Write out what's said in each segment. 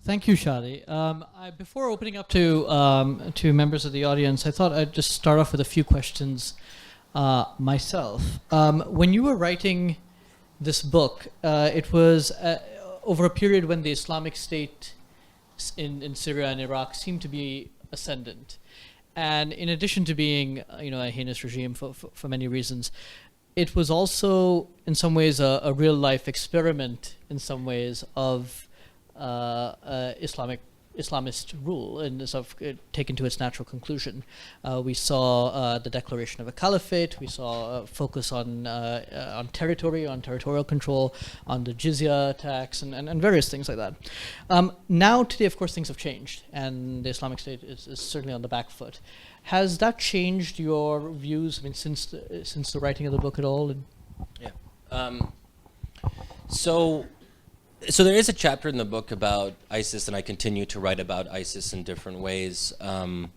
Thank you, Shadi. Before opening up to members of the audience, I thought I'd just start off with a few questions myself. When you were writing this book, it was over a period when the Islamic State in Syria and Iraq seemed to be ascendant. And in addition to being, a heinous regime for many reasons, it was also, in some ways, a real-life experiment, in some ways, of Islamist rule and sort of taken to its natural conclusion. We saw the declaration of a caliphate. We saw a focus on territory, on territorial control, on the jizya tax, and various things like that. Now, today, of course, things have changed, and the Islamic State is certainly on the back foot. Has that changed your views? I mean, since the writing of the book at all? Yeah. So there is a chapter in the book about ISIS, and I continue to write about ISIS in different ways. Well,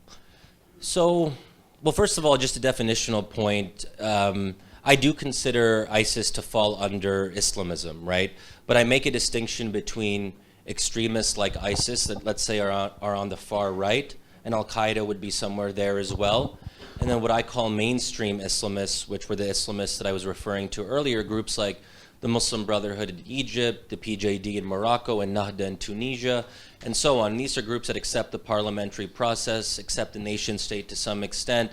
first of all, just a definitional point. I do consider ISIS to fall under Islamism, right? But I make a distinction between extremists like ISIS that, let's say, are on the far right, and Al-Qaeda would be somewhere there as well. And then what I call mainstream Islamists, which were the Islamists that I was referring to earlier, groups like the Muslim Brotherhood in Egypt, the PJD in Morocco, and Nahda in Tunisia, and so on. These are groups that accept the parliamentary process, accept the nation state to some extent.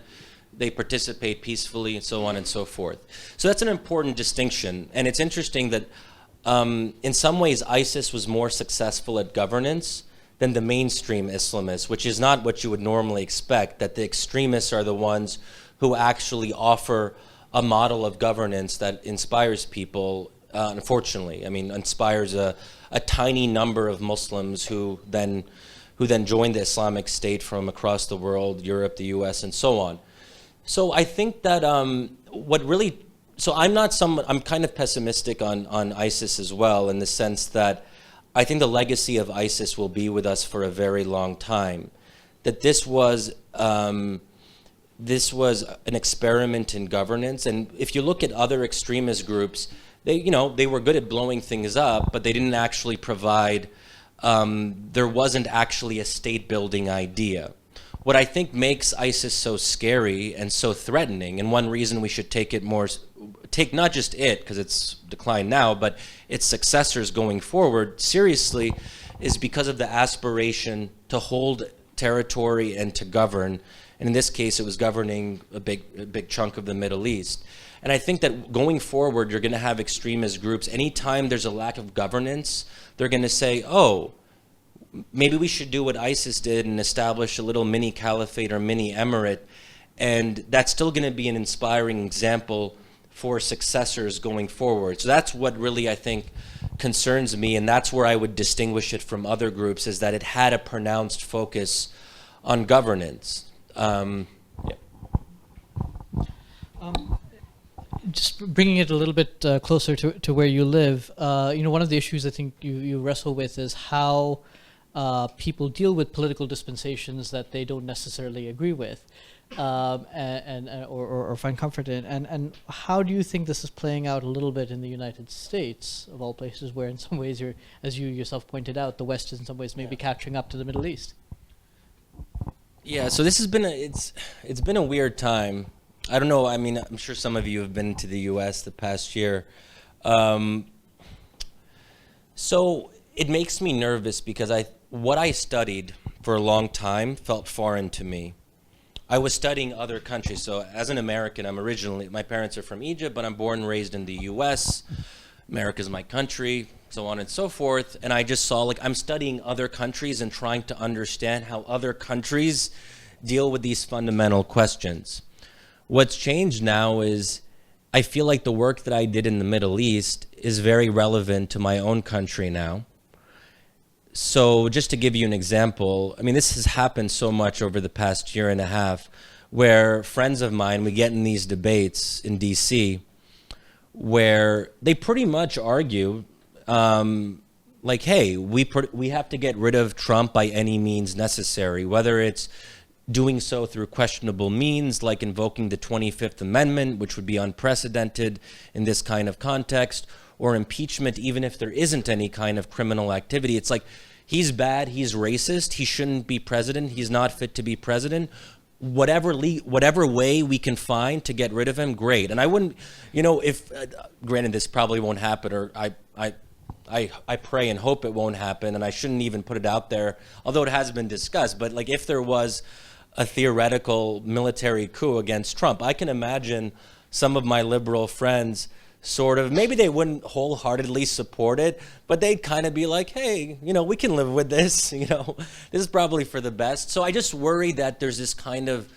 They participate peacefully, and so on and so forth. So that's an important distinction. And it's interesting that in some ways ISIS was more successful at governance than the mainstream Islamists, which is not what you would normally expect, that the extremists are the ones who actually offer a model of governance that inspires people. Unfortunately, inspires a tiny number of Muslims who then join the Islamic State from across the world, Europe, the US, and so on. So I think that I'm kind of pessimistic on ISIS as well, in the sense that I think the legacy of ISIS will be with us for a very long time. That this was an experiment in governance, and if you look at other extremist groups, they were good at blowing things up, but they didn't actually provide, there wasn't actually a state-building idea. What I think makes ISIS so scary and so threatening, and one reason we should take not just it, because it's declined now, but its successors going forward seriously, is because of the aspiration to hold territory and to govern. And in this case, it was governing a big chunk of the Middle East. And I think that going forward, you're going to have extremist groups. Anytime there's a lack of governance, they're going to say, oh, maybe we should do what ISIS did and establish a little mini caliphate or mini emirate. And that's still going to be an inspiring example for successors going forward. So that's what really, I think, concerns me. And that's where I would distinguish it from other groups, is that it had a pronounced focus on governance. Just bringing it a little bit closer to where you live, one of the issues I think you wrestle with is how people deal with political dispensations that they don't necessarily agree with, or find comfort in. And how do you think this is playing out a little bit in the United States, of all places, where in some ways as you yourself pointed out, the West is in some ways maybe catching up to the Middle East? Yeah, so this has been it's been a weird time. I don't know, I'm sure some of you have been to the US the past year. So it makes me nervous because what I studied for a long time felt foreign to me. I was studying other countries. So as an American, my parents are from Egypt, but I'm born and raised in the US. America's my country, so on and so forth. And I just saw, I'm studying other countries and trying to understand how other countries deal with these fundamental questions. What's changed now is I feel like the work that I did in the Middle East is very relevant to my own country now. So just to give you an example, this has happened so much over the past year and a half, where friends of mine, we get in these debates in DC, where they pretty much argue, hey, we have to get rid of Trump by any means necessary, whether it's doing so through questionable means, like invoking the 25th Amendment, which would be unprecedented in this kind of context, or impeachment, even if there isn't any kind of criminal activity. It's like he's bad, he's racist, he shouldn't be president, he's not fit to be president. Whatever way we can find to get rid of him, great. And I wouldn't, if granted this probably won't happen, or I pray and hope it won't happen, and I shouldn't even put it out there, although it has been discussed. But like, if there was a theoretical military coup against Trump, I can imagine some of my liberal friends sort of, maybe they wouldn't wholeheartedly support it, but they'd kind of be like, hey, we can live with this, this is probably for the best. So I just worry that there's this kind of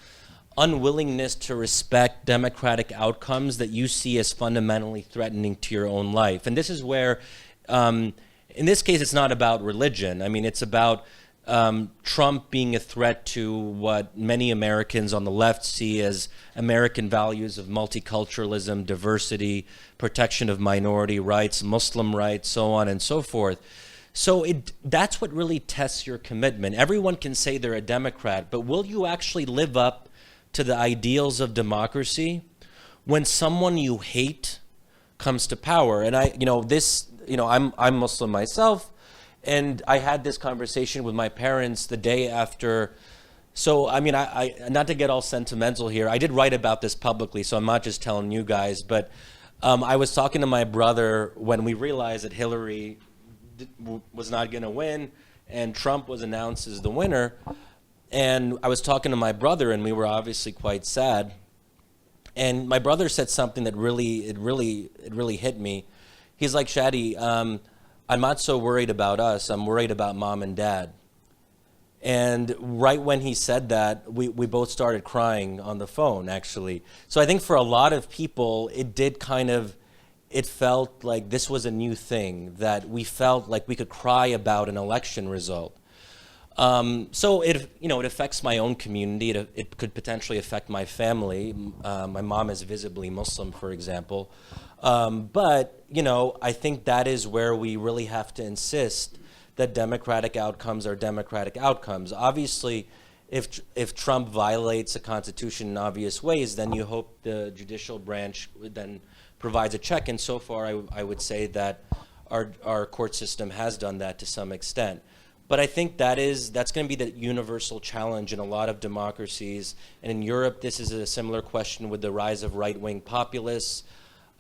unwillingness to respect democratic outcomes that you see as fundamentally threatening to your own life. And this is where, in this case, it's not about religion. I mean, it's about Trump being a threat to what many Americans on the left see as American values of multiculturalism, diversity, protection of minority rights, Muslim rights, so on and so forth. So that's what really tests your commitment. Everyone can say they're a Democrat, but will you actually live up to the ideals of democracy when someone you hate comes to power? And I'm Muslim myself. And I had this conversation with my parents the day after. So, I mean, I not to get all sentimental here, I did write about this publicly, so I'm not just telling you guys, but I was talking to my brother when we realized that Hillary was not going to win and Trump was announced as the winner. And I was talking to my brother, and we were obviously quite sad. And my brother said something that really hit me. He's like, Shadi, I'm not so worried about us, I'm worried about mom and dad. And right when he said that, we both started crying on the phone, actually. So I think for a lot of people, it felt like this was a new thing, that we felt like we could cry about an election result. So it affects my own community. It could potentially affect my family. My mom is visibly Muslim, for example. But I think that is where we really have to insist that democratic outcomes are democratic outcomes. Obviously, if Trump violates the Constitution in obvious ways, then you hope the judicial branch then provides a check. And so far, I would say that our court system has done that to some extent. But I think that's going to be the universal challenge in a lot of democracies. And in Europe, this is a similar question with the rise of right-wing populists.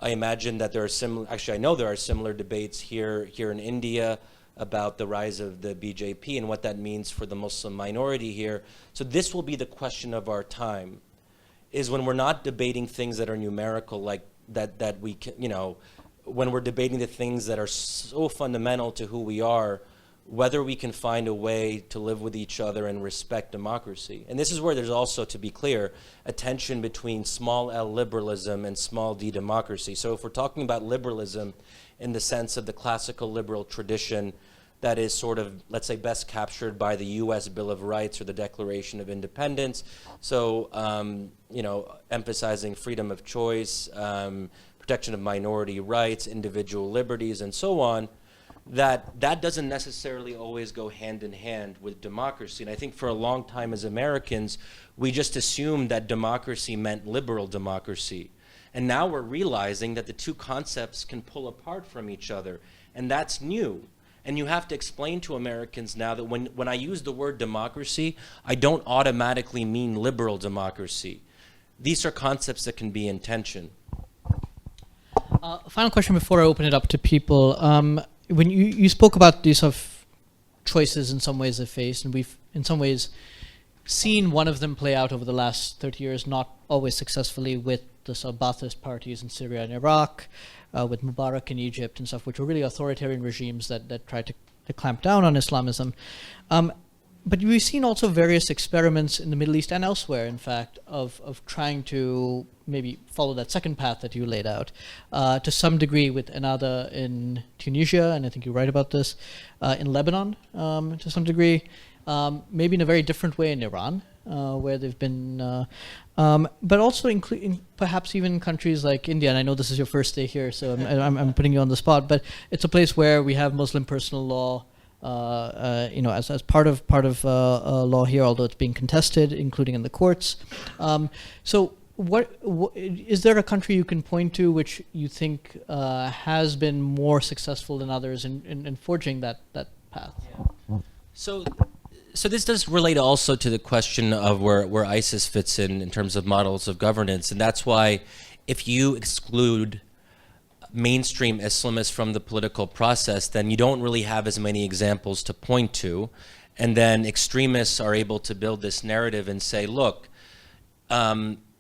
I imagine that I know there are similar debates here in India about the rise of the BJP and what that means for the Muslim minority here. So this will be the question of our time, is when we're not debating things that are numerical, like that we can, when we're debating the things that are so fundamental to who we are, whether we can find a way to live with each other and respect democracy. And this is where there's also, to be clear, a tension between small L liberalism and small d democracy. So if we're talking about liberalism in the sense of the classical liberal tradition that is sort of, let's say, best captured by the US Bill of Rights or the Declaration of Independence, so emphasizing freedom of choice, protection of minority rights, individual liberties, and so on, that doesn't necessarily always go hand in hand with democracy. And I think for a long time as Americans, we just assumed that democracy meant liberal democracy. And now we're realizing that the two concepts can pull apart from each other. And that's new. And you have to explain to Americans now that when I use the word democracy, I don't automatically mean liberal democracy. These are concepts that can be in tension. Final question before I open it up to people. When you spoke about these sort of choices in some ways they faced, and we've in some ways seen one of them play out over the last 30 years, not always successfully, with the sort of Ba'athist parties in Syria and Iraq, with Mubarak in Egypt and stuff, which were really authoritarian regimes that tried to clamp down on Islamism. But we've seen also various experiments in the Middle East and elsewhere, in fact, of trying to maybe follow that second path that you laid out, to some degree with Ennahda in Tunisia, and I think you write about this, in Lebanon to some degree, maybe in a very different way in Iran, where they've been, but also in perhaps even countries like India, and I know this is your first day here, so I'm putting you on the spot, but it's a place where we have Muslim personal law, as part of law here, although it's being contested, including in the courts. So, what is there a country you can point to which you think has been more successful than others in forging that path? Yeah. So, so this does relate also to the question of where ISIS fits in terms of models of governance, and that's why if you exclude mainstream Islamists from the political process, then you don't really have as many examples to point to, and then extremists are able to build this narrative and say, look,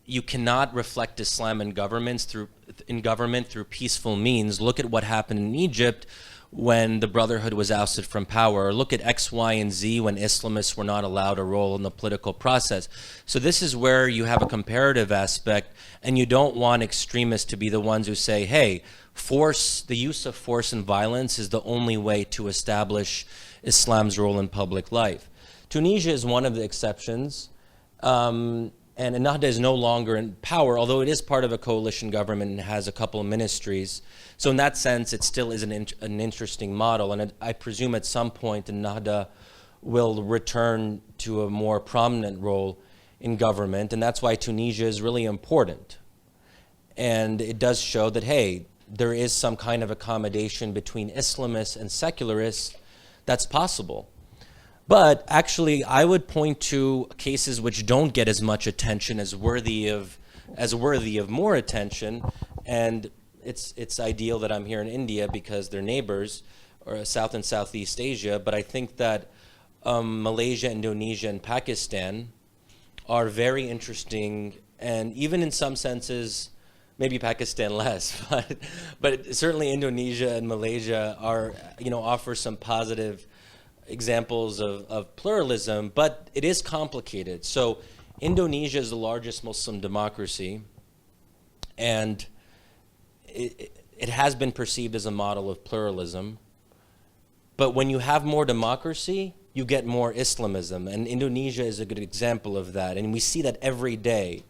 you cannot reflect Islam in government through peaceful means. Look at what happened in Egypt when the Brotherhood was ousted from power. Or look at X, Y, and Z when Islamists were not allowed a role in the political process. So this is where you have a comparative aspect, and you don't want extremists to be the ones who say, hey, the use of force and violence is the only way to establish Islam's role in public life. Tunisia is one of the exceptions. And Ennahda is no longer in power, although it is part of a coalition government and has a couple of ministries. So in that sense, it still is an interesting model. And I presume at some point Ennahda will return to a more prominent role in government. And that's why Tunisia is really important. And it does show that, hey, there is some kind of accommodation between Islamists and secularists that's possible. But actually, I would point to cases which don't get as much attention as worthy of more attention, and it's ideal that I'm here in India because they're neighbors, or South and Southeast Asia. But I think that Malaysia, Indonesia, and Pakistan are very interesting, and even in some senses, maybe Pakistan less, but certainly Indonesia and Malaysia are offer some positive examples of pluralism, but it is complicated. So Indonesia is the largest Muslim democracy, and it has been perceived as a model of pluralism. But when you have more democracy, you get more Islamism, and Indonesia is a good example of that, and we see that every day.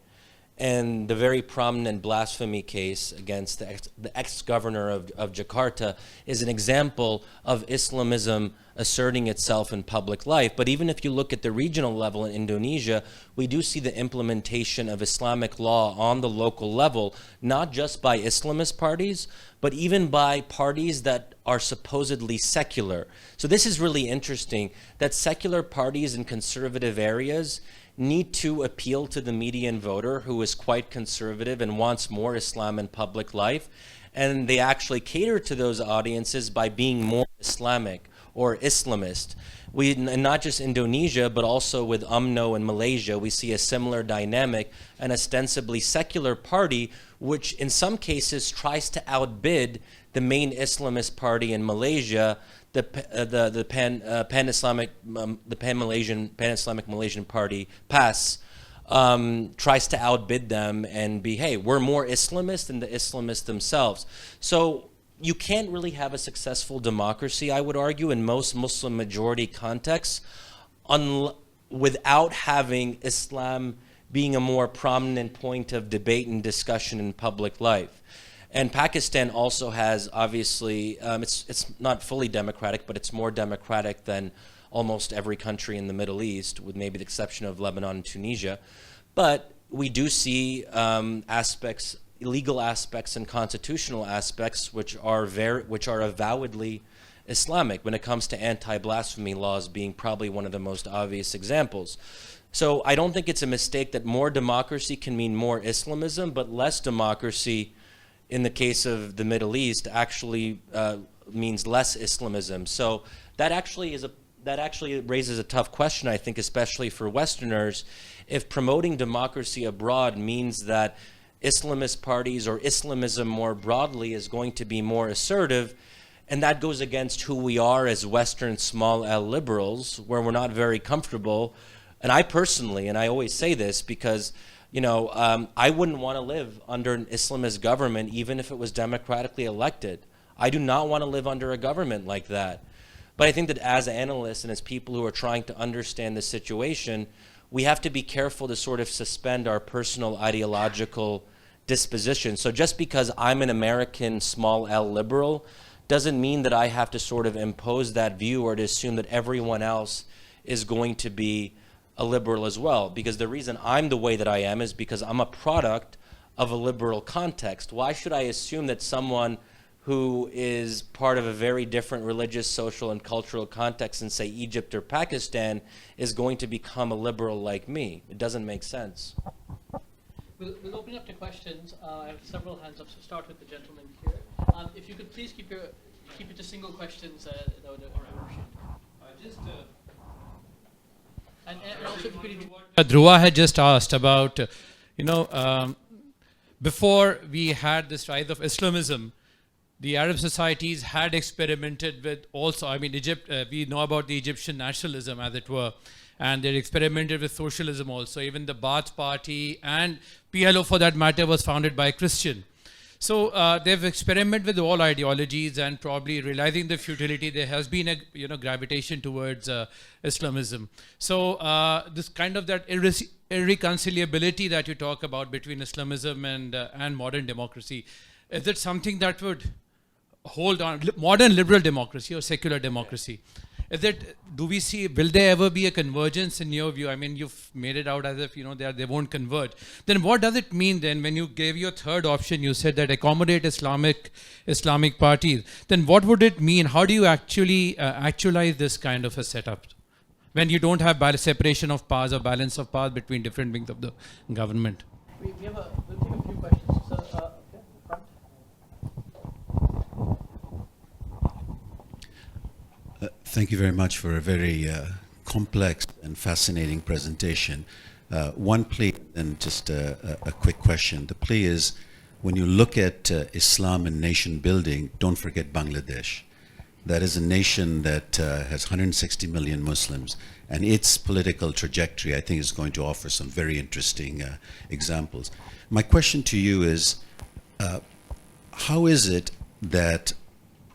And the very prominent blasphemy case against the ex-governor of Jakarta is an example of Islamism asserting itself in public life. But even if you look at the regional level in Indonesia, we do see the implementation of Islamic law on the local level, not just by Islamist parties, but even by parties that are supposedly secular. So this is really interesting, that secular parties in conservative areas need to appeal to the median voter who is quite conservative and wants more Islam in public life. And they actually cater to those audiences by being more Islamic or Islamist. And not just Indonesia, but also with UMNO in Malaysia, we see a similar dynamic, an ostensibly secular party, which in some cases tries to outbid the main Islamist party in Malaysia, the Pan-Islamic Malaysian Party, PAS, tries to outbid them and be, hey, we're more Islamist than the Islamists themselves. So you can't really have a successful democracy, I would argue, in most Muslim majority contexts, without having Islam being a more prominent point of debate and discussion in public life. And Pakistan also has, obviously, it's not fully democratic, but it's more democratic than almost every country in the Middle East, with maybe the exception of Lebanon and Tunisia. But we do see aspects, legal aspects and constitutional aspects, which are avowedly Islamic when it comes to anti-blasphemy laws being probably one of the most obvious examples. So I don't think it's a mistake that more democracy can mean more Islamism, but less democracy in the case of the Middle East actually means less Islamism. So that actually raises a tough question, I think, especially for Westerners. If promoting democracy abroad means that Islamist parties or Islamism more broadly is going to be more assertive, and that goes against who we are as Western small L liberals, where we're not very comfortable. And I personally, and I always say this because I wouldn't want to live under an Islamist government even if it was democratically elected. I do not want to live under a government like that. But I think that as analysts and as people who are trying to understand the situation, we have to be careful to sort of suspend our personal ideological disposition. So just because I'm an American small L liberal doesn't mean that I have to sort of impose that view or to assume that everyone else is going to be a liberal as well, because the reason I'm the way that I am is because I'm a product of a liberal context. Why should I assume that someone who is part of a very different religious, social, and cultural context in, say, Egypt or Pakistan, is going to become a liberal like me. It doesn't make sense. We'll open up to questions. I have several hands up, so start with the gentleman here. If you could please keep it to single questions, that would appreciate it. And also, if you could... Dhruva had just asked about, before we had this rise of Islamism, the Arab societies had experimented with also, Egypt, we know about the Egyptian nationalism, as it were, and they experimented with socialism also. Even the Baath Party and PLO, for that matter, was founded by a Christian. So they've experimented with all ideologies, and probably realizing the futility, there has been a gravitation towards Islamism. So this kind of that irreconcilability that you talk about between Islamism and modern democracy, is it something that would hold on, modern liberal democracy or secular democracy? Do we see, will there ever be a convergence in your view? You've made it out as if, they won't converge. Then what does it mean then when you gave your third option, you said that accommodate Islamic parties? Then what would it mean? How do you actually actualize this kind of a setup when you don't have separation of powers or balance of powers between different wings of the government? We'll take a few questions. So, Thank you very much for a very complex and fascinating presentation. One plea and just a quick question. The plea is, when you look at Islam and nation building, don't forget Bangladesh. That is a nation that has 160 million Muslims, and its political trajectory, I think, is going to offer some very interesting examples. My question to you is, how is it that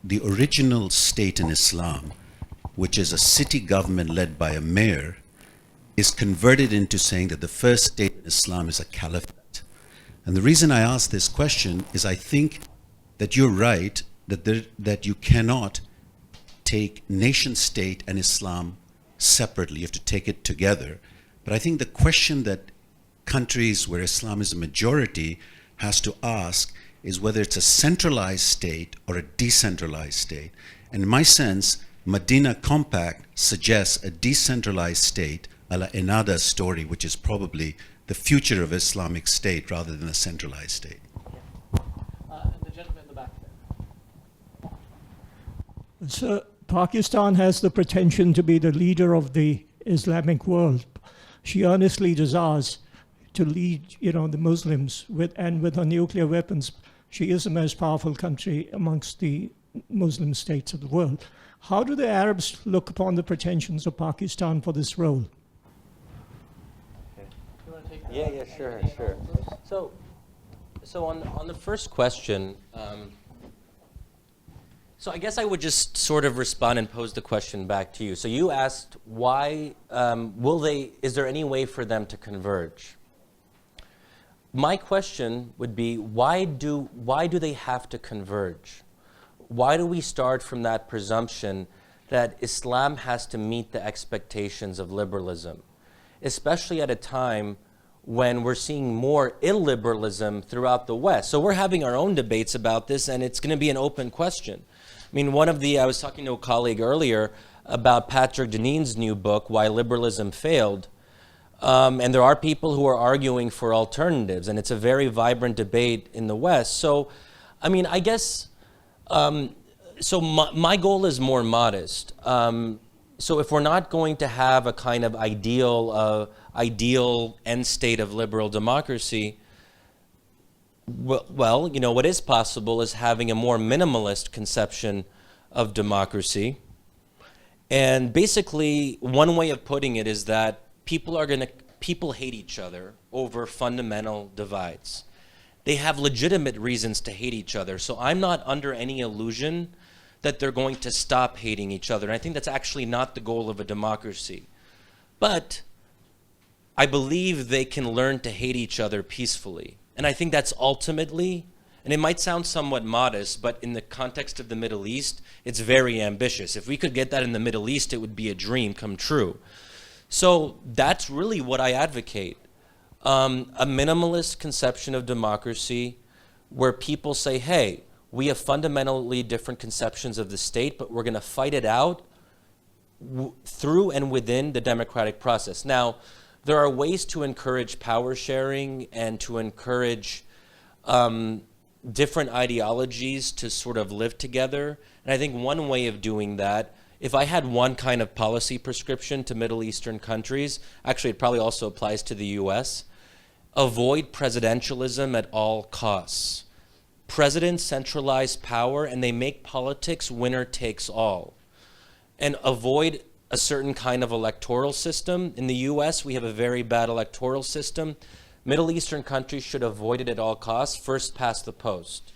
the original state in Islam, which is a city government led by a mayor, is converted into saying that the first state in Islam is a caliphate? And the reason I ask this question is I think that you're right, that you cannot take nation state and Islam separately. You have to take it together. But I think the question that countries where Islam is a majority has to ask is whether it's a centralized state or a decentralized state. And in my sense, Medina Compact suggests a decentralized state, a la Ennahda's story, which is probably the future of Islamic state rather than a centralized state. And the gentleman in the back there. So Pakistan has the pretension to be the leader of the Islamic world. She earnestly desires to lead, the Muslims with her nuclear weapons. She is the most powerful country amongst the Muslim states of the world. How do the Arabs look upon the pretensions of Pakistan for this role? Yeah, sure. So on the first question, so I guess I would just sort of respond and pose the question back to you. So you asked, why is there any way for them to converge? My question would be, why do they have to converge? Why do we start from that presumption that Islam has to meet the expectations of liberalism, especially at a time when we're seeing more illiberalism throughout the West? So we're having our own debates about this, and it's going to be an open question. I was talking to a colleague earlier about Patrick Deneen's new book, Why Liberalism Failed, and there are people who are arguing for alternatives, and it's a very vibrant debate in the West. So, I guess, so my goal is more modest. So if we're not going to have a kind of ideal end state of liberal democracy, well, what is possible is having a more minimalist conception of democracy. And basically, one way of putting it is that people hate each other over fundamental divides. They have legitimate reasons to hate each other. So I'm not under any illusion that they're going to stop hating each other. And I think that's actually not the goal of a democracy. But I believe they can learn to hate each other peacefully. And I think that's ultimately, and it might sound somewhat modest, but in the context of the Middle East, it's very ambitious. If we could get that in the Middle East, it would be a dream come true. So that's really what I advocate. A minimalist conception of democracy where people say, hey, We have fundamentally different conceptions of the state, but we're going to fight it out through and within the democratic process. Now, there are ways to encourage power sharing and to encourage different ideologies to sort of live together. And I think one way of doing that, if I had one kind of policy prescription to Middle Eastern countries, actually it probably also applies to the US, avoid presidentialism at all costs. Presidents centralize power and they make politics winner takes all. And avoid a certain kind of electoral system. In the US, we have a very bad electoral system. Middle Eastern countries should avoid it at all costs, first past the post.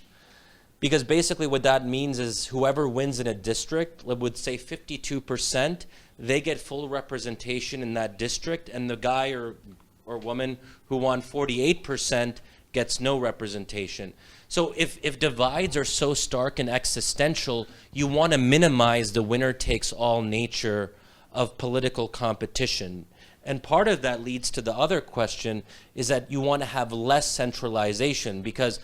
Because basically what that means is whoever wins in a district, would say 52%, they get full representation in that district, and the guy or woman who won 48% gets no representation. So if divides are so stark and existential, you want to minimize the winner-takes-all nature of political competition. And part of that leads to the other question, is that you want to have less centralization, because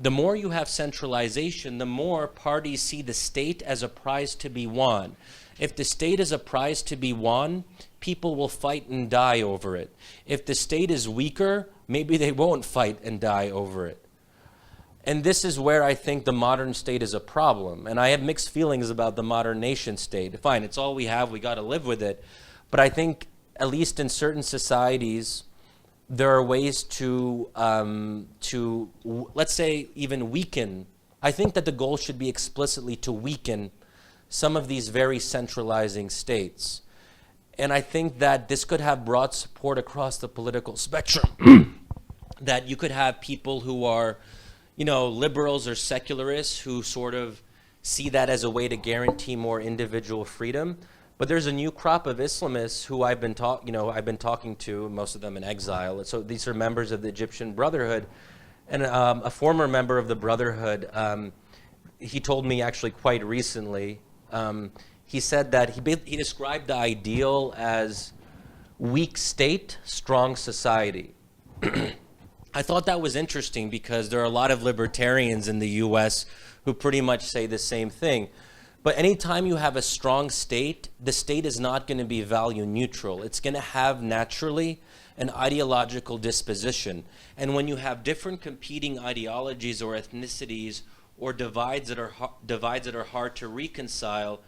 the more you have centralization, the more parties see the state as a prize to be won. If the state is a prize to be won, people will fight and die over it. If the state is weaker, maybe they won't fight and die over it. And this is where I think the modern state is a problem. And I have mixed feelings about the modern nation state. Fine, it's all we have, we got to live with it. But I think, at least in certain societies, there are ways to let's say, even weaken. I think that the goal should be explicitly to weaken some of these very centralizing states. And I think that this could have broad support across the political spectrum. That you could have people who are, liberals or secularists who sort of see that as a way to guarantee more individual freedom. But there's a new crop of Islamists who I've been talking to, most of them in exile. So these are members of the Egyptian Brotherhood. And a former member of the Brotherhood, he told me actually quite recently, he said that he described the ideal as weak state, strong society. I thought that was interesting because there are a lot of libertarians in the US who pretty much say the same thing. But anytime you have a strong state, the state is not going to be value neutral. It's going to have naturally an ideological disposition. And when you have different competing ideologies or ethnicities or divides that are hard to reconcile,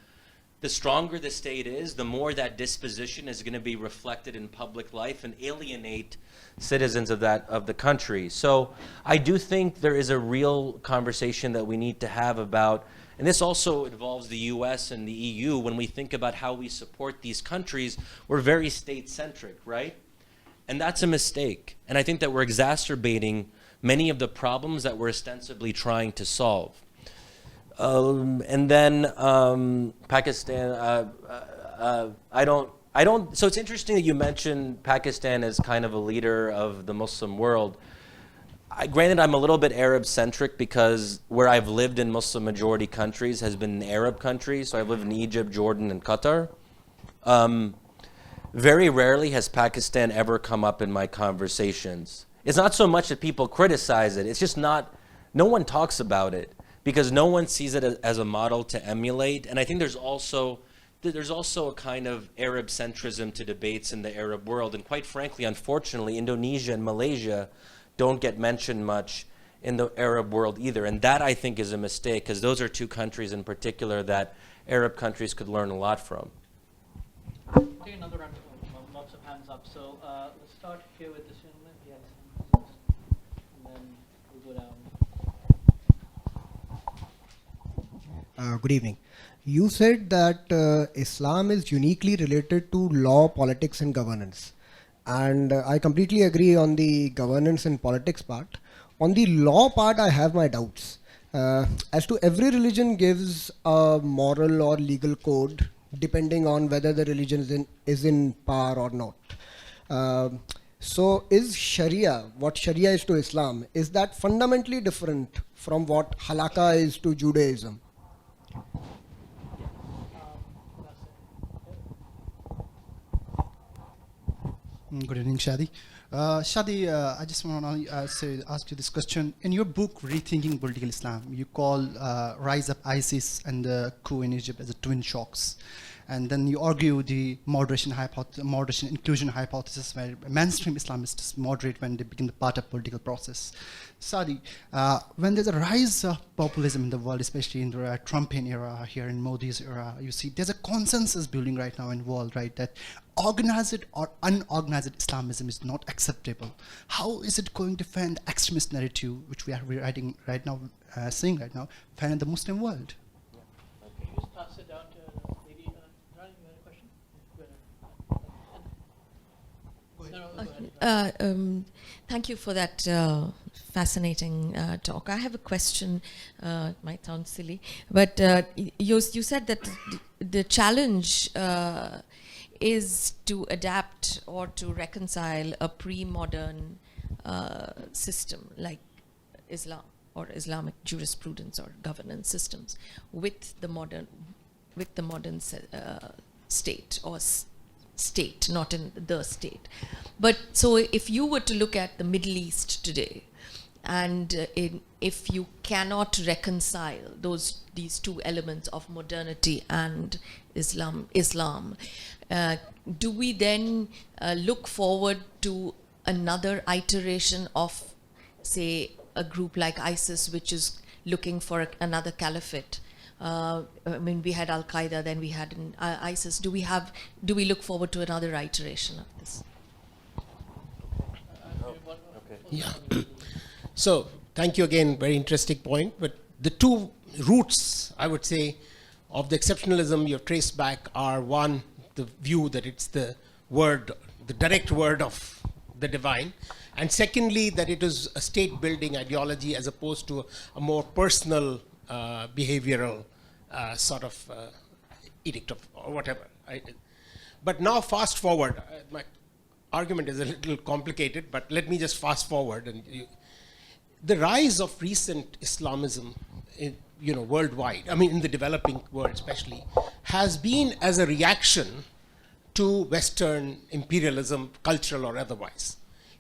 the stronger the state is, the more that disposition is going to be reflected in public life and alienate citizens of the country. So I do think there is a real conversation that we need to have about, and this also involves the US and the EU. When we think about how we support these countries, we're very state-centric, right? And that's a mistake. And I think that we're exacerbating many of the problems that we're ostensibly trying to solve. And then Pakistan, so it's interesting that you mentioned Pakistan as kind of a leader of the Muslim world. Granted, I'm a little bit Arab-centric because where I've lived in Muslim-majority countries has been Arab countries. So I've lived in Egypt, Jordan, and Qatar. Very rarely has Pakistan ever come up in my conversations. It's not so much that people criticize it. It's just no one talks about it because no one sees it as a model to emulate. And I think there's also a kind of Arab centrism to debates in the Arab world. And quite frankly, unfortunately, Indonesia and Malaysia don't get mentioned much in the Arab world either. And that, I think, is a mistake, because those are two countries in particular that Arab countries could learn a lot from. Take another round. Lots of hands up. So let's start here with this gentleman. Yes. And then we'll go down. Good evening. You said that Islam is uniquely related to law, politics, and governance. And I completely agree on the governance and politics part. On the law part, I have my doubts. As to every religion gives a moral or legal code depending on whether the religion is in power or not. So is Sharia, what Sharia is to Islam, is that fundamentally different from what Halakha is to Judaism? Good evening, Shadi. Shadi, I just want to ask you this question. In your book, Rethinking Political Islam, you call rise of ISIS and the coup in Egypt as a twin shocks. And then you argue the moderation inclusion hypothesis, where mainstream Islamists moderate when they become the part of political process. Shadi, when there's a rise of populism in the world, especially in the Trumpian era, here in Modi's era, you see there's a consensus building right now in the world, right, that organized or unorganized Islamism is not acceptable. How is it going to defend the extremist narrative, which we are writing right now, seeing right now, find in the Muslim world? Okay, just pass it down to lady. Rani, you had a question? Thank you for that fascinating talk. I have a question. It might sound silly, but you said that the challenge is to adapt or to reconcile a pre-modern system like Islam or Islamic jurisprudence or governance systems with the modern state or state, not in the state. But so if you were to look at the Middle East today, and if you cannot reconcile these two elements of modernity and Islam, do we then look forward to another iteration of, say, a group like ISIS, which is looking for another caliphate? I mean, we had Al Qaeda, then we had ISIS. Do we look forward to another iteration of this? Yeah. So, thank you again. Very interesting point. But the two roots, I would say, of the exceptionalism you have traced back are, one, the view that it's the word, the direct word of the divine, and secondly, that it is a state-building ideology as opposed to a more personal, behavioral sort of edict of or whatever. But now, fast forward. My argument is a little complicated, but let me just fast forward. And the rise of recent Islamism, worldwide, I mean in the developing world especially, has been as a reaction to Western imperialism, cultural or otherwise.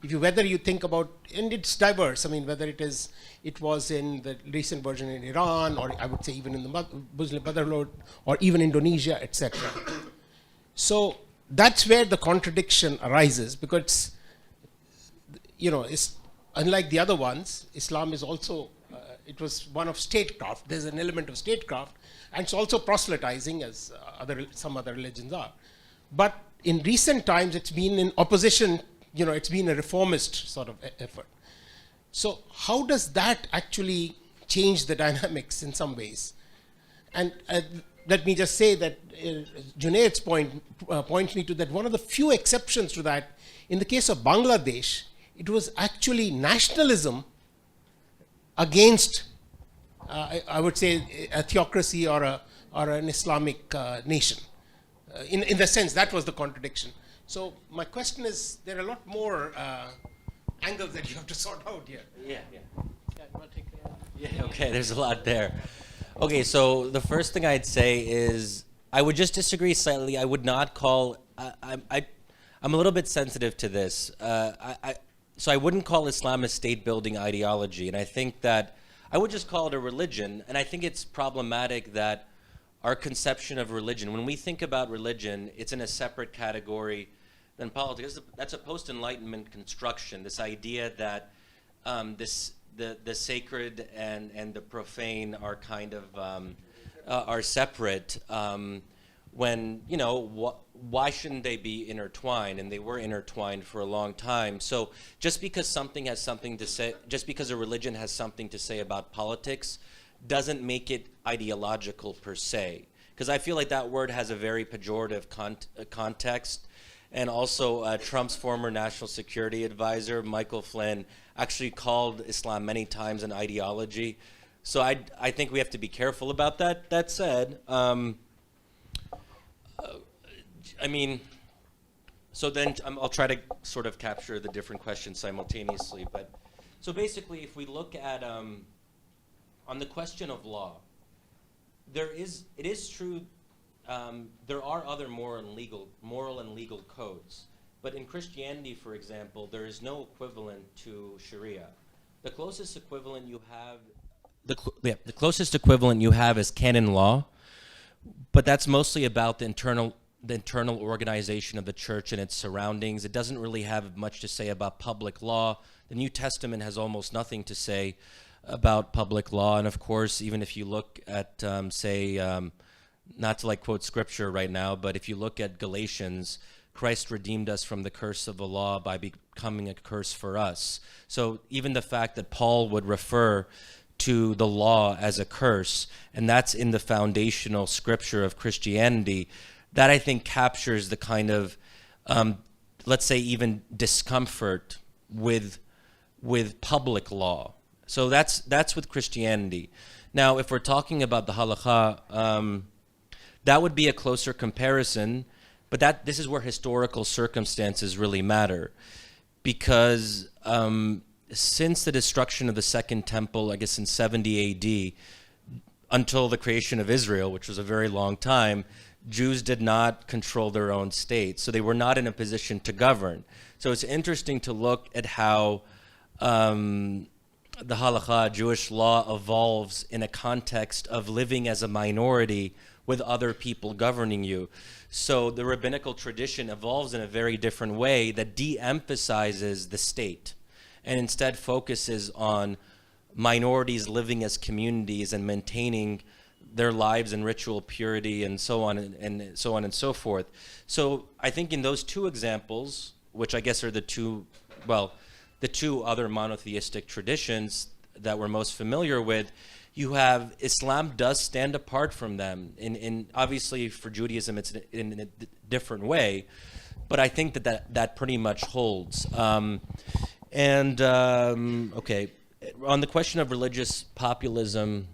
Whether you think about, and it's diverse, I mean, whether it was in the recent version in Iran, or I would say even in the Muslim Brotherhood, or even Indonesia, etc. So that's where the contradiction arises, because, it's unlike the other ones, Islam is also, it was one of statecraft. There's an element of statecraft, and it's also proselytizing, as some other religions are. But in recent times, it's been in opposition, it's been a reformist sort of effort. So how does that actually change the dynamics in some ways? And let me just say that Junaid's point points me to that one of the few exceptions to that, in the case of Bangladesh, it was actually nationalism against, I would say, a theocracy or an Islamic nation. In the sense, that was the contradiction. So my question is, there are a lot more angles that you have to sort out here. Yeah, okay, there's a lot there. Okay, so the first thing I'd say is, I would just disagree slightly. I would not call, I'm a little bit sensitive to this. So I wouldn't call Islam a state-building ideology, and I think that I would just call it a religion, and I think it's problematic that our conception of religion, when we think about religion, it's in a separate category than politics. That's a post-Enlightenment construction, this idea that the sacred and the profane are kind of are separate, when, why shouldn't they be intertwined? And they were intertwined for a long time. So just because something has something to say, just because a religion has something to say about politics, doesn't make it ideological per se. Because I feel like that word has a very pejorative context. And also Trump's former national security advisor, Michael Flynn, actually called Islam many times an ideology. So I think we have to be careful about that. That said, so then I'll try to sort of capture the different questions simultaneously. But so basically, if we look at on the question of law, it is true, there are other moral and legal codes But in Christianity, for example, there is no equivalent to Sharia. The closest equivalent you have, the closest equivalent you have is canon law, but that's mostly about the internal organization of the church and its surroundings. It doesn't really have much to say about public law. The New Testament has almost nothing to say about public law. And of course, even if you look at, not to like quote scripture right now, but if you look at Galatians, Christ redeemed us from the curse of the law by becoming a curse for us. So even the fact that Paul would refer to the law as a curse, and that's in the foundational scripture of Christianity, that I think captures the kind of, let's say, even discomfort with public law. So that's with Christianity. Now, if we're talking about the halakha, that would be a closer comparison, but this is where historical circumstances really matter, because since the destruction of the Second Temple, I guess in 70 AD, until the creation of Israel, which was a very long time, Jews did not control their own state, so they were not in a position to govern. So it's interesting to look at how the halakha, Jewish law, evolves in a context of living as a minority with other people governing you. So the rabbinical tradition evolves in a very different way that de-emphasizes the state and instead focuses on minorities living as communities and maintaining their lives in ritual purity and so on and so on and so forth. So I think in those two examples, which I guess are the two other monotheistic traditions that we're most familiar with, you have Islam does stand apart from them. In obviously for Judaism it's in a different way, but I think that pretty much holds. Okay, on the question of religious populism,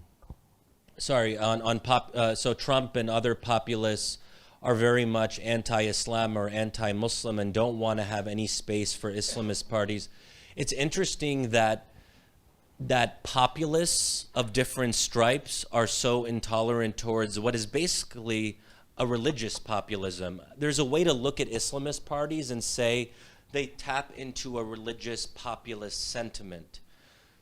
so Trump and other populists are very much anti-Islam or anti-Muslim and don't want to have any space for Islamist parties. It's interesting that populists of different stripes are so intolerant towards what is basically a religious populism. There's a way to look at Islamist parties and say they tap into a religious populist sentiment.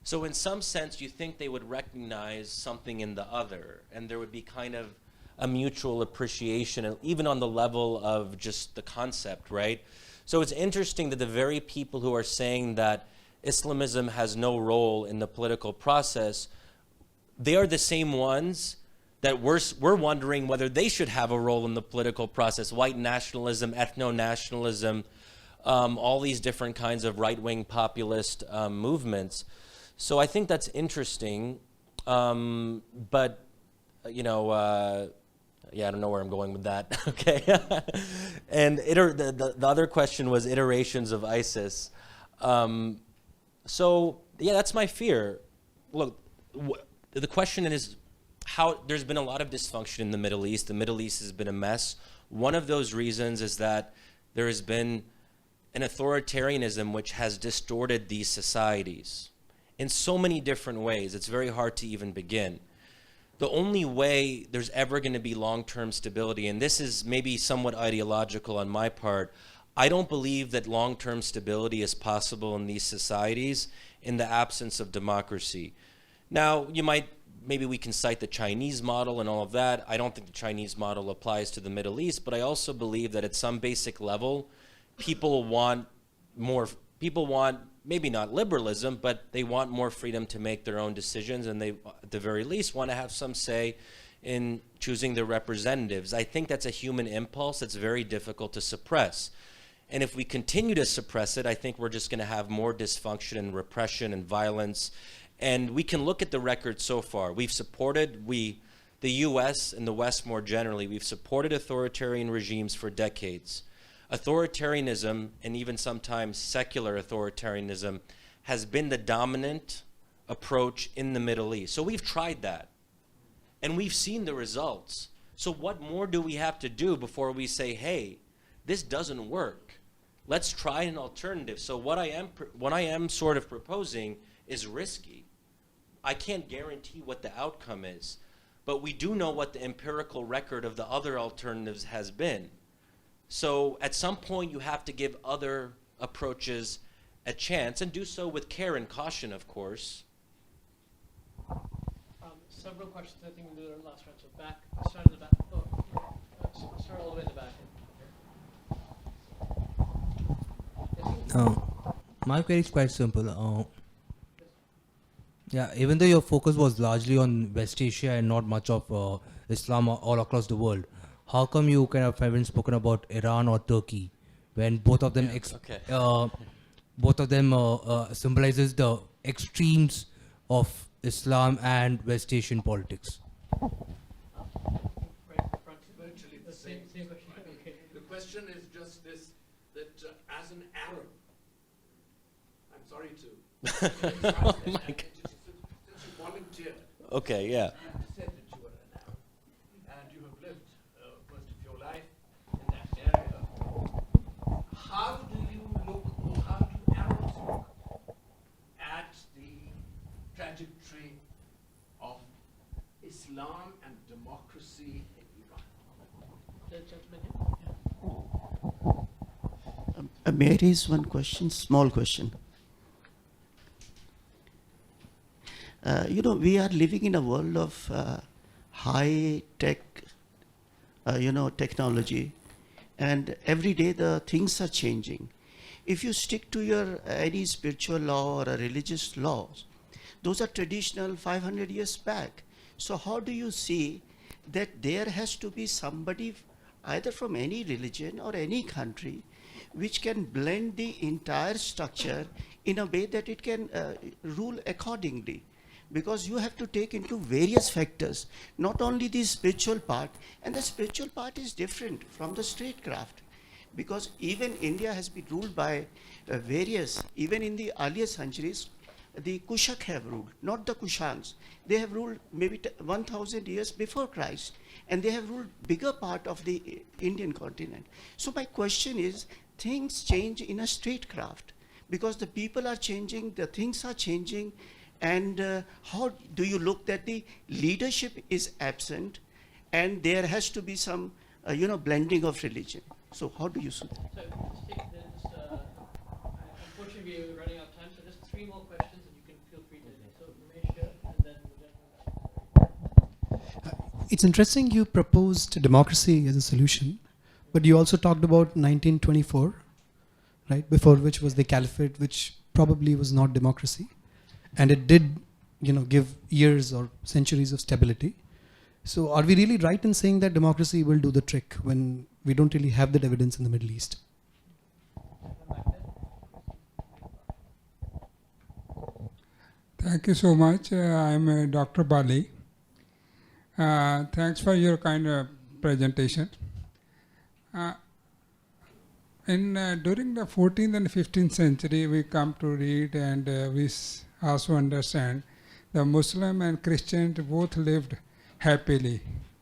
So in some sense, you think they would recognize something in the other, and there would be kind of a mutual appreciation, even on the level of just the concept, right? So it's interesting that the very people who are saying that Islamism has no role in the political process, they are the same ones that we're wondering whether they should have a role in the political process. White nationalism, ethno-nationalism, all these different kinds of right-wing populist movements. So I think that's interesting, but I don't know where I'm going with that. Okay, and the other question was iterations of ISIS. So yeah, that's my fear. Look, the question is how there's been a lot of dysfunction in the Middle East. The Middle East has been a mess. One of those reasons is that there has been an authoritarianism which has distorted these societies in so many different ways. It's very hard to even begin. The only way there's ever going to be long-term stability, and this is maybe somewhat ideological on my part, I don't believe that long-term stability is possible in these societies in the absence of democracy. Now, maybe we can cite the Chinese model and all of that. I don't think the Chinese model applies to the Middle East, but I also believe that at some basic level, people want maybe not liberalism, but they want more freedom to make their own decisions, and they, at the very least, want to have some say in choosing their representatives. I think that's a human impulse that's very difficult to suppress. And if we continue to suppress it, I think we're just going to have more dysfunction and repression and violence. And we can look at the record so far. We've supported, the US and the West more generally, we've supported authoritarian regimes for decades. Authoritarianism, and even sometimes secular authoritarianism, has been the dominant approach in the Middle East. So we've tried that, and we've seen the results. So what more do we have to do before we say, hey, this doesn't work? Let's try an alternative. So what I am sort of proposing is risky. I can't guarantee what the outcome is, but we do know what the empirical record of the other alternatives has been. So at some point you have to give other approaches a chance, and do so with care and caution, of course. Several questions. I think we'll do our last round. So back, start in the back. Start all the way in the back. My query is quite simple. Even though your focus was largely on West Asia and not much of Islam all across the world, how come you kind of haven't spoken about Iran or Turkey when both of them symbolizes the extremes of Islam and West Asian politics? Virtually the same question. The question is just this, that as an Arab, I'm sorry to... Oh my God. Since you volunteered, Okay, yeah. you said that you were an Arab, and you have lived most of your life in that area. How do you look, or how do Arabs look at the trajectory of Islam and democracy in Iran? May I raise one question, small question? We are living in a world of high-tech, technology, and every day the things are changing. If you stick to your any spiritual law or a religious laws, those are traditional 500 years back. So how do you see that there has to be somebody either from any religion or any country which can blend the entire structure in a way that it can rule accordingly? Because you have to take into various factors, not only the spiritual part, and the spiritual part is different from the statecraft. Because even India has been ruled by various, even in the earlier centuries, the Kushak have ruled, not the Kushans. They have ruled maybe 1,000 years before Christ, and they have ruled bigger part of the Indian continent. So my question is, things change in a statecraft, because the people are changing, the things are changing, and how do you look that the leadership is absent, and there has to be some, blending of religion? So how do you see that? So unfortunately we're running out of time, so just 3 more questions and you can feel free to. So Ramesh here, and then the gentleman. It's interesting you proposed democracy as a solution, but you also talked about 1924, right, before which was the caliphate, which probably was not democracy. And it did, give years or centuries of stability. So are we really right in saying that democracy will do the trick when we don't really have that evidence in the Middle East? Thank you so much. I'm Dr. Bali. Thanks for your kind presentation. During the 14th and 15th century, we come to read and we also understand the Muslim and Christians both lived happily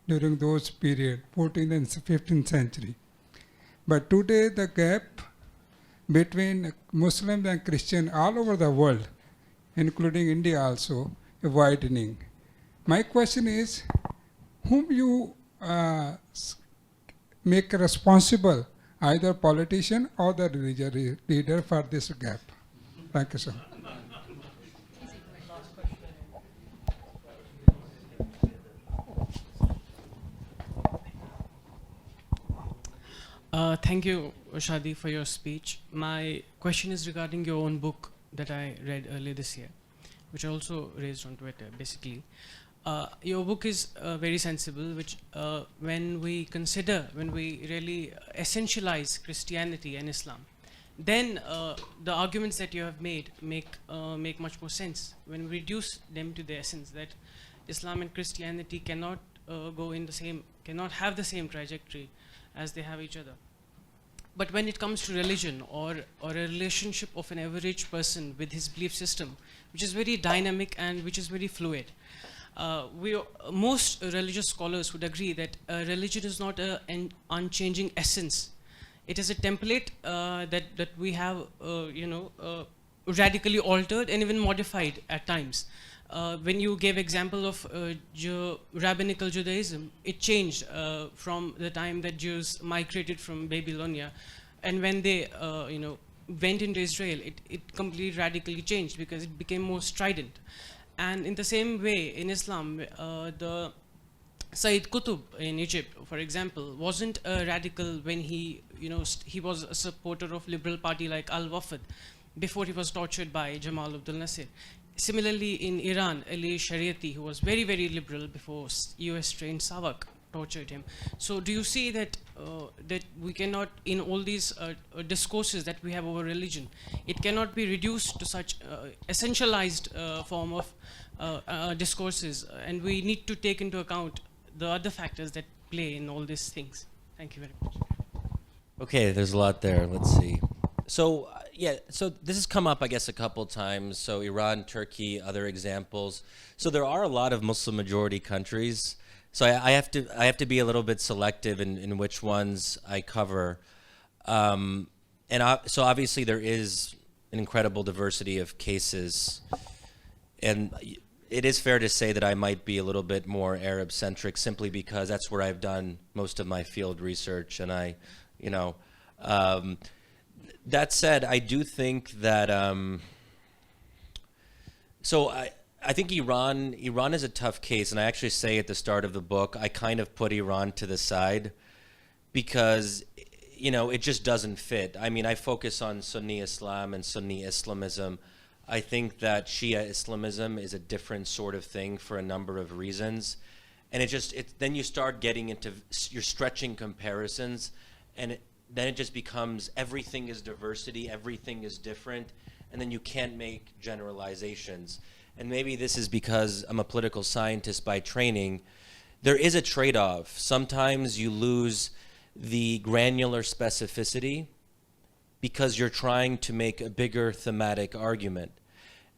during those period, 14th and 15th century. But today the gap between Muslims and Christians all over the world, including India also, is widening. My question is, whom you make responsible, either politician or the religious leader, for this gap? Thank you, sir. Thank you, Shadi, for your speech. My question is regarding your own book that I read earlier this year, which I also raised on Twitter, basically. Your book is very sensible, which when we really essentialize Christianity and Islam, then the arguments that you have made make much more sense. When we reduce them to the essence that Islam and Christianity cannot cannot have the same trajectory as they have each other. But when it comes to religion or a relationship of an average person with his belief system, which is very dynamic and which is very fluid, most religious scholars would agree that religion is not an unchanging essence. It is a template that we have radically altered and even modified at times. when you gave example of rabbinical Judaism, it changed from the time that Jews migrated from Babylonia, and when they went into Israel, it completely radically changed because it became more strident. And in the same way, in Islam, the Sayyid Qutb in Egypt, for example, wasn't a radical when he was a supporter of liberal party like Al-Wafd before he was tortured by Jamal Abdul Nasir. Similarly, in Iran, Ali Shariati, who was very, very liberal before US trained Savak tortured him. So do you see that that we cannot, in all these discourses that we have over religion, it cannot be reduced to such essentialized form of discourses, and we need to take into account the other factors that play in all these things? Thank you very much. Okay, there's a lot there. Let's see. So so this has come up, I guess, a couple times. So Iran, Turkey, other examples. So there are a lot of Muslim majority countries. So I have to be a little bit selective in which ones I cover. So obviously there is an incredible diversity of cases, and it is fair to say that I might be a little bit more Arab-centric simply because that's where I've done most of my field research, and that said, I do think that I think Iran is a tough case, and I actually say at the start of the book, I kind of put Iran to the side because, it just doesn't fit. I mean, I focus on Sunni Islam and Sunni Islamism. I think that Shia Islamism is a different sort of thing for a number of reasons. And then you start getting into, you're stretching comparisons, and then it just becomes everything is diversity, everything is different, and then you can't make generalizations. And maybe this is because I'm a political scientist by training. There is a trade-off. Sometimes you lose the granular specificity because you're trying to make a bigger thematic argument.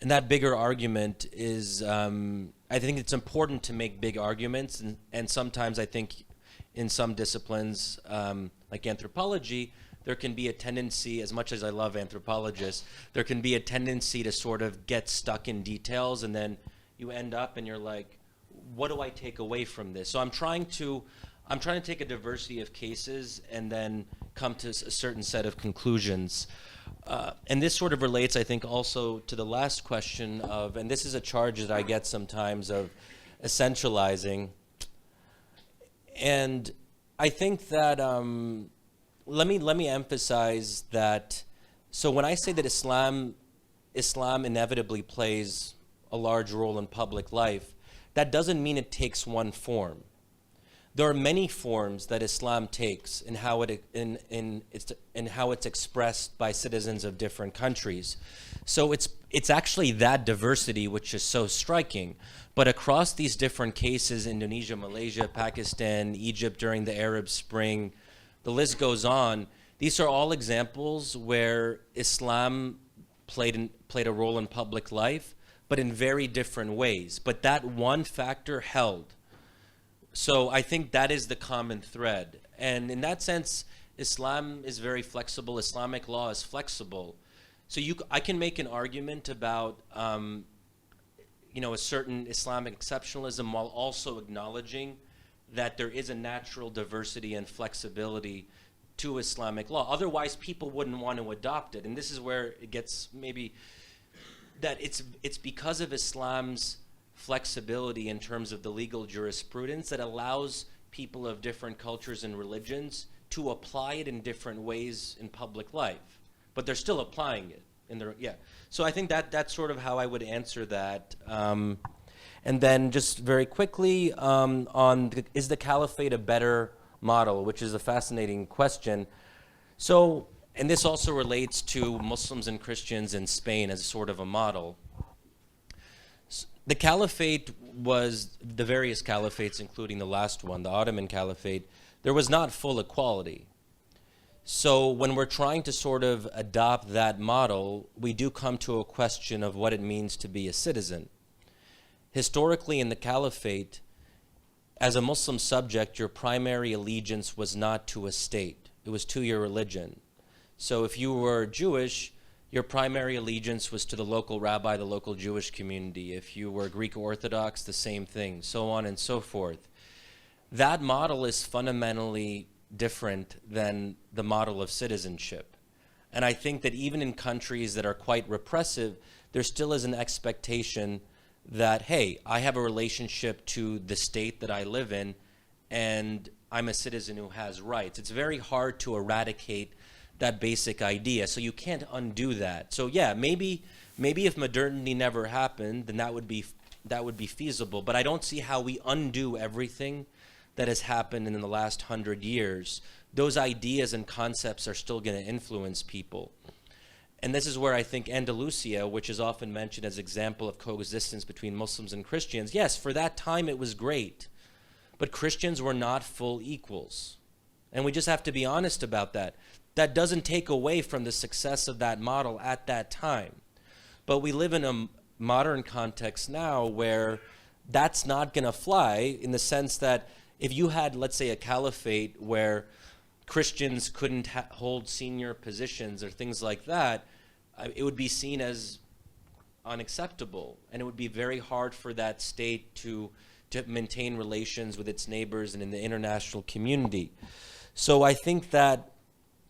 And that bigger argument is, I think it's important to make big arguments, and sometimes I think in some disciplines, like anthropology, there can be a tendency, as much as I love anthropologists, there can be a tendency to sort of get stuck in details, and then you end up and you're like, what do I take away from this? So I'm trying to take a diversity of cases and then come to a certain set of conclusions. And this sort of relates, I think, also to the last question of, and this is a charge that I get sometimes, of essentializing. And I think that, let me emphasize that, so when I say that Islam inevitably plays a large role in public life, that doesn't mean it takes one form. There are many forms that Islam takes in how it's expressed by citizens of different countries. So it's actually that diversity which is so striking. But across these different cases, Indonesia, Malaysia, Pakistan, Egypt during the Arab Spring, the list goes on. These are all examples where Islam played a role in public life, but in very different ways. But that one factor held. So I think that is the common thread. And in that sense, Islam is very flexible. Islamic law is flexible. So I can make an argument about a certain Islamic exceptionalism while also acknowledging that there is a natural diversity and flexibility to Islamic law. Otherwise, people wouldn't want to adopt it. And this is where it gets maybe that it's because of Islam's flexibility in terms of the legal jurisprudence that allows people of different cultures and religions to apply it in different ways in public life. But they're still applying it. So I think that's sort of how I would answer that. And then just very quickly is the caliphate a better model, which is a fascinating question. So, and this also relates to Muslims and Christians in Spain as sort of a model. The caliphate was, the various caliphates, including the last one, the Ottoman Caliphate, there was not full equality. So when we're trying to sort of adopt that model, we do come to a question of what it means to be a citizen. Historically in the caliphate, as a Muslim subject, your primary allegiance was not to a state. It was to your religion. So if you were Jewish, your primary allegiance was to the local rabbi, the local Jewish community. If you were Greek Orthodox, the same thing, so on and so forth. That model is fundamentally different than the model of citizenship. And I think that even in countries that are quite repressive, there still is an expectation that, hey, I have a relationship to the state that I live in, and I'm a citizen who has rights. It's very hard to eradicate that basic idea, so you can't undo that. So yeah, maybe if modernity never happened, then that would be feasible. But I don't see how we undo everything that has happened in the last 100 years. Those ideas and concepts are still going to influence people. And this is where I think Andalusia, which is often mentioned as an example of coexistence between Muslims and Christians, yes, for that time it was great, but Christians were not full equals. And we just have to be honest about that. That doesn't take away from the success of that model at that time. But we live in a modern context now where that's not going to fly, in the sense that if you had, let's say, a caliphate where Christians couldn't hold senior positions or things like that, it would be seen as unacceptable, and it would be very hard for that state to maintain relations with its neighbors and in the international community. So I think that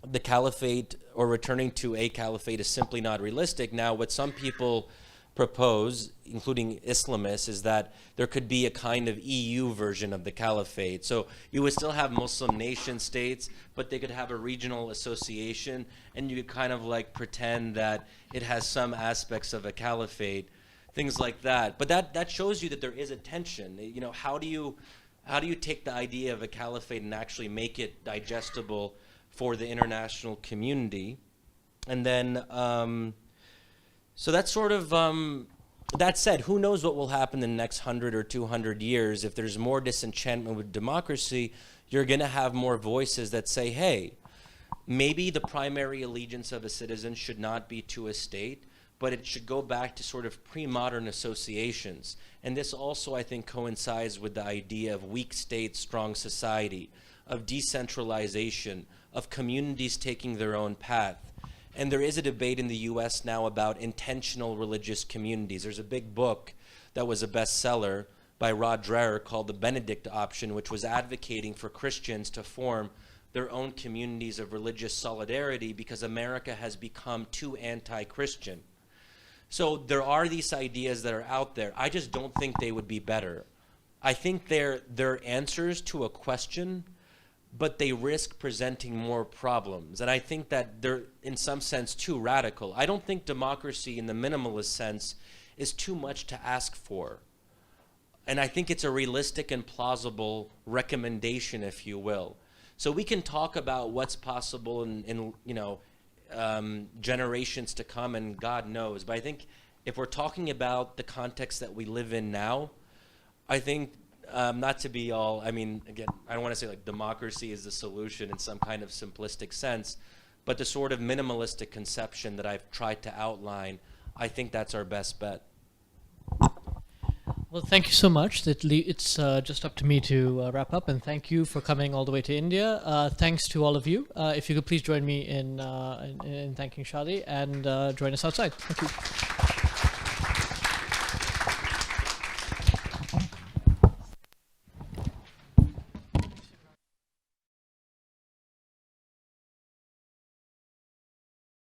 the caliphate, or returning to a caliphate, is simply not realistic. Now, what some people propose, including Islamists, is that there could be a kind of EU version of the caliphate. So you would still have Muslim nation states, but they could have a regional association, and you could kind of like pretend that it has some aspects of a caliphate, things like that. But that shows you that there is a tension. You know, how do you take the idea of a caliphate and actually make it digestible for the international community? And then so that's sort of, that said, who knows what will happen in the next 100 or 200 years. If there's more disenchantment with democracy, you're going to have more voices that say, hey, maybe the primary allegiance of a citizen should not be to a state, but it should go back to sort of pre-modern associations. And this also, I think, coincides with the idea of weak state, strong society, of decentralization, of communities taking their own path. And there is a debate in the US now about intentional religious communities. There's a big book that was a bestseller by Rod Dreher called The Benedict Option, which was advocating for Christians to form their own communities of religious solidarity because America has become too anti-Christian. So there are these ideas that are out there. I just don't think they would be better. I think they're answers to a question, but they risk presenting more problems. And I think that they're, in some sense, too radical. I don't think democracy in the minimalist sense is too much to ask for. And I think it's a realistic and plausible recommendation, if you will. So we can talk about what's possible in generations to come, and God knows. But I think if we're talking about the context that we live in now, I think not to be all, I mean, again, I don't want to say like democracy is the solution in some kind of simplistic sense, but the sort of minimalistic conception that I've tried to outline, I think that's our best bet. Well, thank you so much. It's just up to me to wrap up, and thank you for coming all the way to India. Thanks to all of you. If you could please join me in thanking Shadi, and join us outside. Thank you.